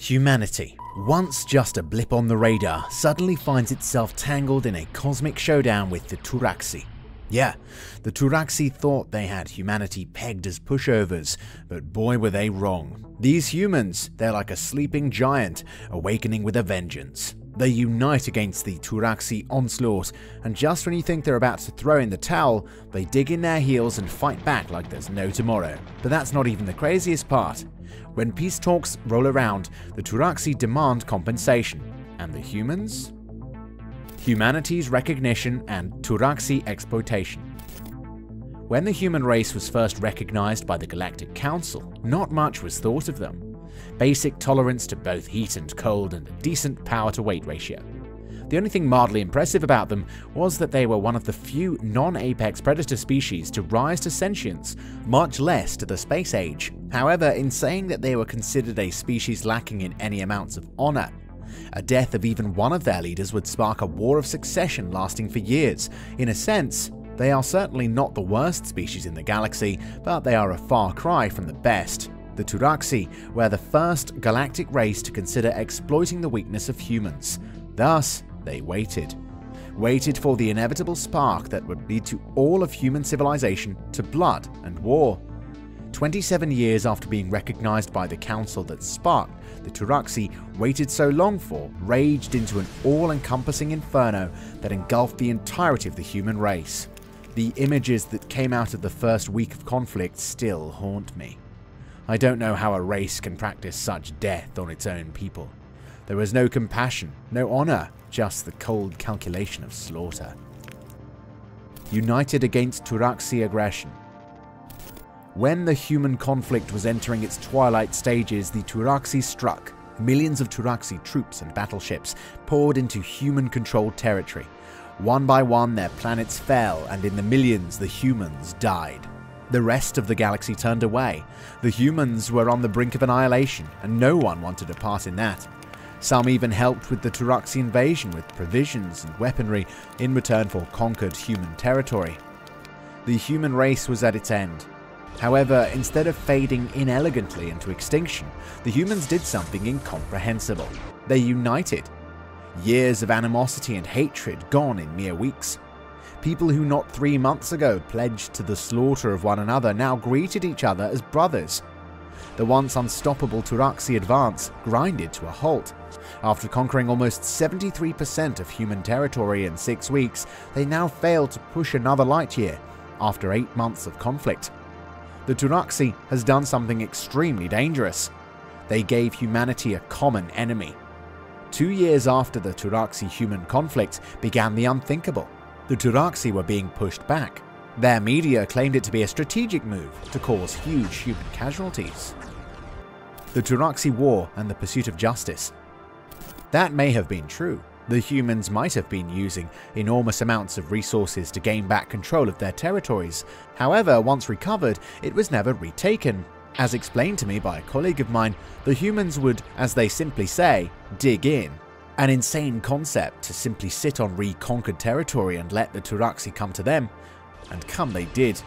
Humanity, once just a blip on the radar, suddenly finds itself tangled in a cosmic showdown with the Turaxi. Yeah, the Turaxi thought they had humanity pegged as pushovers, but boy were they wrong. These humans, they're like a sleeping giant, awakening with a vengeance. They unite against the Turaxi onslaught, and just when you think they're about to throw in the towel, they dig in their heels and fight back like there's no tomorrow. But that's not even the craziest part. When peace talks roll around, the Turaxi demand compensation. And the humans? Humanity's recognition and Turaxi exploitation. When the human race was first recognized by the Galactic Council, not much was thought of them. Basic tolerance to both heat and cold and a decent power-to-weight ratio. The only thing mildly impressive about them was that they were one of the few non-apex predator species to rise to sentience, much less to the space age. However, in saying that they were considered a species lacking in any amounts of honor, a death of even one of their leaders would spark a war of succession lasting for years. In a sense, they are certainly not the worst species in the galaxy, but they are a far cry from the best. The Turaxi were the first galactic race to consider exploiting the weakness of humans. Thus, they waited. Waited for the inevitable spark that would lead to all of human civilization to blood and war. 27 years after being recognized by the council that spark the Turaxi waited so long for raged into an all-encompassing inferno that engulfed the entirety of the human race. The images that came out of the first week of conflict still haunt me. I don't know how a race can practice such death on its own people. There was no compassion, no honor, just the cold calculation of slaughter. United against Turaxi aggression. When the human conflict was entering its twilight stages, the Turaxi struck. Millions of Turaxi troops and battleships poured into human-controlled territory. One by one, their planets fell, and in the millions, the humans died. The rest of the galaxy turned away. The humans were on the brink of annihilation, and no one wanted a part in that. Some even helped with the Turaxi invasion with provisions and weaponry in return for conquered human territory. The human race was at its end. However, instead of fading inelegantly into extinction, the humans did something incomprehensible. They united. Years of animosity and hatred gone in mere weeks. People who not 3 months ago pledged to the slaughter of one another now greeted each other as brothers. The once unstoppable Turaxi advance grinded to a halt. After conquering almost 73% of human territory in 6 weeks, they now failed to push another light year after 8 months of conflict. The Turaxi has done something extremely dangerous. They gave humanity a common enemy. 2 years after the Turaxi-human conflict began the unthinkable. The Turaxi were being pushed back. Their media claimed it to be a strategic move to cause huge human casualties. The Turaxi War and the pursuit of justice. That may have been true. The humans might have been using enormous amounts of resources to gain back control of their territories. However, once recovered, it was never retaken. As explained to me by a colleague of mine, the humans would, as they simply say, dig in. An insane concept to simply sit on reconquered territory and let the Turaxi come to them. And come they did.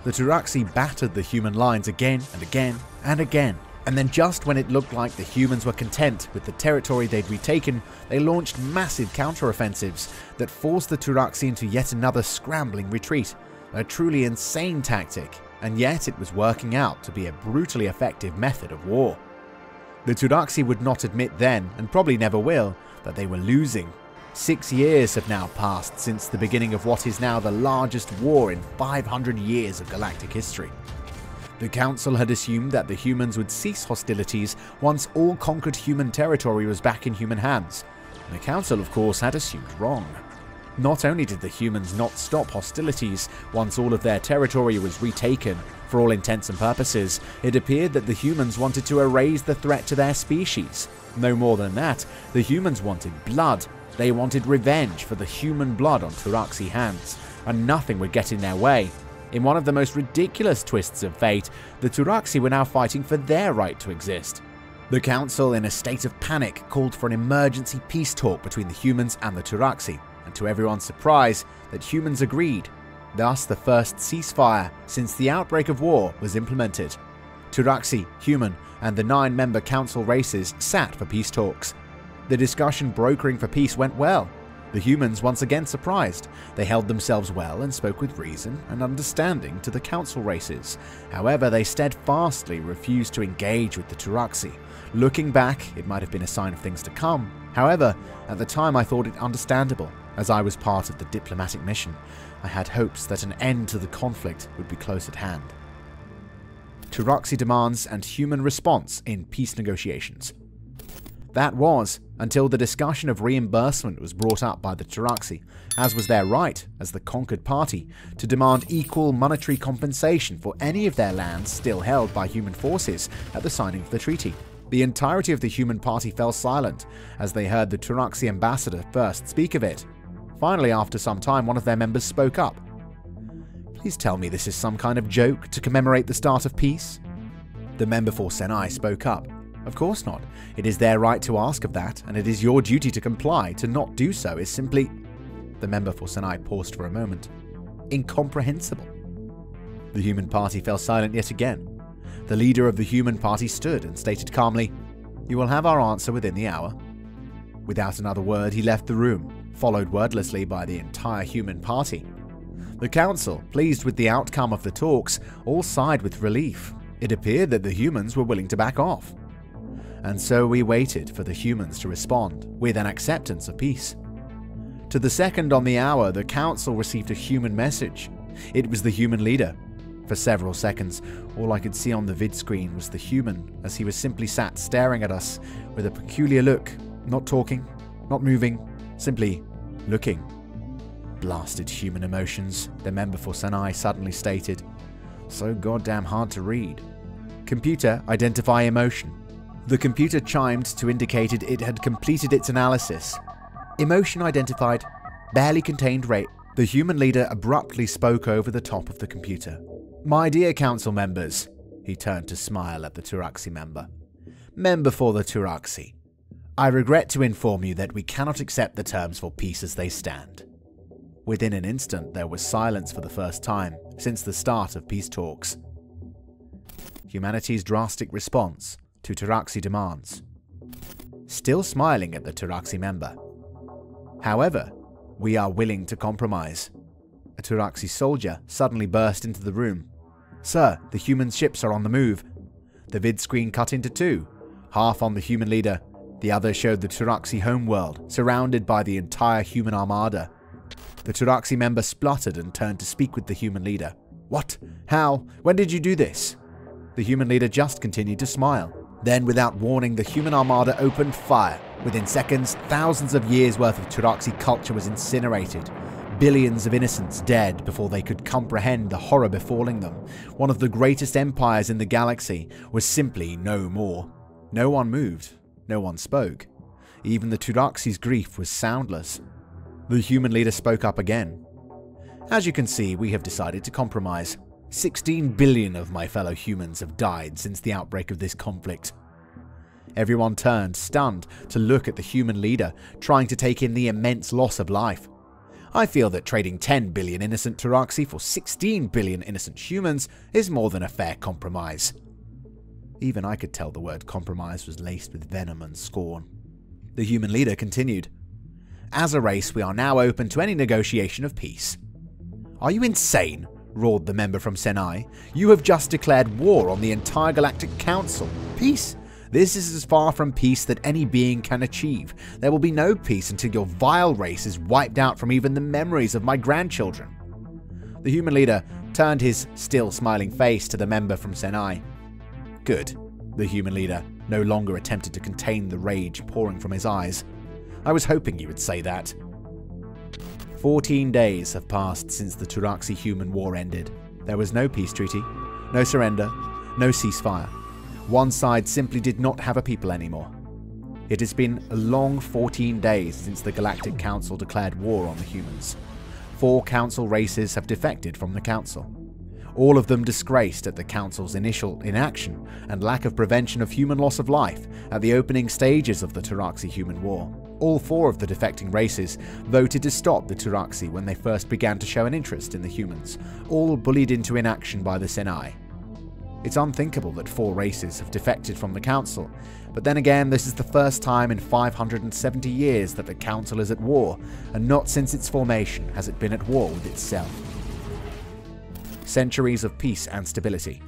The Turaxi battered the human lines again and again and again. And then just when it looked like the humans were content with the territory they'd retaken, they launched massive counteroffensives that forced the Turaxi into yet another scrambling retreat. A truly insane tactic, and yet it was working out to be a brutally effective method of war. The Turaxi would not admit then, and probably never will, that they were losing. 6 years have now passed since the beginning of what is now the largest war in 500 years of galactic history. The Council had assumed that the humans would cease hostilities once all conquered human territory was back in human hands. The Council, of course, had assumed wrong. Not only did the humans not stop hostilities once all of their territory was retaken, for all intents and purposes, it appeared that the humans wanted to erase the threat to their species. No more than that, the humans wanted blood. They wanted revenge for the human blood on Turaxi hands, and nothing would get in their way. In one of the most ridiculous twists of fate, the Turaxi were now fighting for their right to exist. The Council, in a state of panic, called for an emergency peace talk between the humans and the Turaxi, and to everyone's surprise, that humans agreed. Thus, the first ceasefire since the outbreak of war was implemented. Turaxi, human, and the 9-member council races sat for peace talks. The discussion brokering for peace went well. The humans once again surprised. They held themselves well and spoke with reason and understanding to the council races. However, they steadfastly refused to engage with the Turaxi. Looking back, it might have been a sign of things to come. However, at the time I thought it understandable. As I was part of the diplomatic mission, I had hopes that an end to the conflict would be close at hand. Turaxi demands and human response in peace negotiations. That was until the discussion of reimbursement was brought up by the Turaxi, as was their right as the conquered party to demand equal monetary compensation for any of their lands still held by human forces at the signing of the treaty. The entirety of the human party fell silent as they heard the Turaxi ambassador first speak of it. Finally, after some time, one of their members spoke up. "Please tell me this is some kind of joke to commemorate the start of peace?" The member for Senai spoke up. "Of course not. It is their right to ask of that, and it is your duty to comply. To not do so is simply..." The member for Senai paused for a moment. "Incomprehensible." The human party fell silent yet again. The leader of the human party stood and stated calmly, "You will have our answer within the hour." Without another word, he left the room, followed wordlessly by the entire human party. The council, pleased with the outcome of the talks, all sighed with relief. It appeared that the humans were willing to back off. And so we waited for the humans to respond with an acceptance of peace. To the second on the hour, the council received a human message. It was the human leader. For several seconds, all I could see on the vid screen was the human as he was simply sat staring at us with a peculiar look, not talking, not moving, simply looking. "Blasted human emotions," the member for Senai suddenly stated. "So goddamn hard to read." "Computer, identify emotion." The computer chimed to indicate it had completed its analysis. "Emotion identified. Barely contained rate." The human leader abruptly spoke over the top of the computer. "My dear council members," he turned to smile at the Turaxi member. "Member for the Turaxi, I regret to inform you that we cannot accept the terms for peace as they stand." Within an instant, there was silence for the first time since the start of peace talks. Humanity's drastic response to Turaxi demands. Still smiling at the Turaxi member. "However, we are willing to compromise." A Turaxi soldier suddenly burst into the room. "Sir, the human ships are on the move." The vid screen cut into two, half on the human leader. The other showed the Turaxi homeworld, surrounded by the entire human armada. The Turaxi member spluttered and turned to speak with the human leader. "What? How? When did you do this?" The human leader just continued to smile. Then, without warning, the human armada opened fire. Within seconds, thousands of years' worth of Turaxi culture was incinerated. Billions of innocents dead before they could comprehend the horror befalling them. One of the greatest empires in the galaxy was simply no more. No one moved. No one spoke. Even the Turaxi's grief was soundless. The human leader spoke up again. "As you can see, we have decided to compromise. 16 billion of my fellow humans have died since the outbreak of this conflict." Everyone turned, stunned, to look at the human leader, trying to take in the immense loss of life. "I feel that trading 10 billion innocent Turaxi for 16 billion innocent humans is more than a fair compromise." Even I could tell the word compromise was laced with venom and scorn. The human leader continued. "As a race, we are now open to any negotiation of peace." "Are you insane?" roared the member from Senai. "You have just declared war on the entire Galactic Council. Peace? This is as far from peace that any being can achieve. There will be no peace until your vile race is wiped out from even the memories of my grandchildren." The human leader turned his still smiling face to the member from Senai. "Good." The human leader no longer attempted to contain the rage pouring from his eyes. "I was hoping you would say that." 14 days have passed since the Turaxi-human war ended. There was no peace treaty, no surrender, no ceasefire. One side simply did not have a people anymore. It has been a long 14 days since the Galactic Council declared war on the humans. 4 council races have defected from the council. All of them disgraced at the council's initial inaction and lack of prevention of human loss of life at the opening stages of the Turaxi-human war. All 4 of the defecting races voted to stop the Turaxi when they first began to show an interest in the humans, all bullied into inaction by the Senai. It's unthinkable that 4 races have defected from the Council, but then again, this is the first time in 570 years that the Council is at war, and not since its formation has it been at war with itself. Centuries of peace and stability.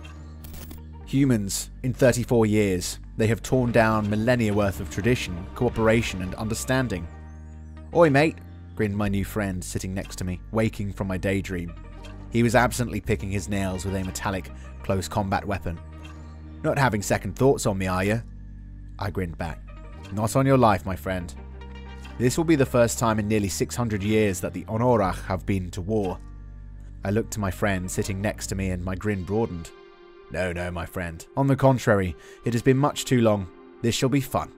Humans, in 34 years, they have torn down millennia worth of tradition, cooperation and understanding. "Oi mate," grinned my new friend sitting next to me, waking from my daydream. He was absently picking his nails with a metallic, close combat weapon. "Not having second thoughts on me, are you?" I grinned back. "Not on your life, my friend. This will be the first time in nearly 600 years that the Honorach have been to war." I looked to my friend sitting next to me and my grin broadened. No, my friend. On the contrary, it has been much too long. This shall be fun."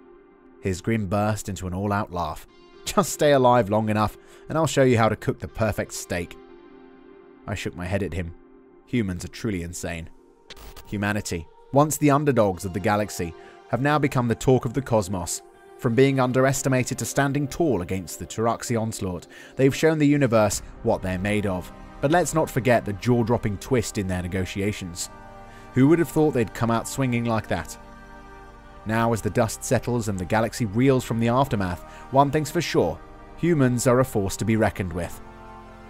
His grin burst into an all-out laugh. "Just stay alive long enough, and I'll show you how to cook the perfect steak." I shook my head at him. Humans are truly insane. Humanity, once the underdogs of the galaxy, have now become the talk of the cosmos. From being underestimated to standing tall against the Turaxi onslaught, they've shown the universe what they're made of. But let's not forget the jaw-dropping twist in their negotiations. Who would have thought they'd come out swinging like that? Now, as the dust settles and the galaxy reels from the aftermath, one thing's for sure: humans are a force to be reckoned with.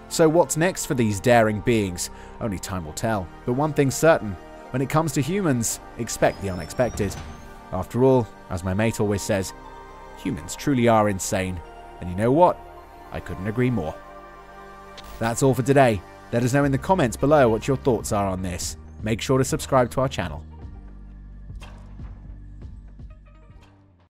So what's next for these daring beings? Only time will tell. But one thing's certain: when it comes to humans, expect the unexpected. After all, as my mate always says, humans truly are insane. And you know what? I couldn't agree more. That's all for today. Let us know in the comments below what your thoughts are on this. Make sure to subscribe to our channel.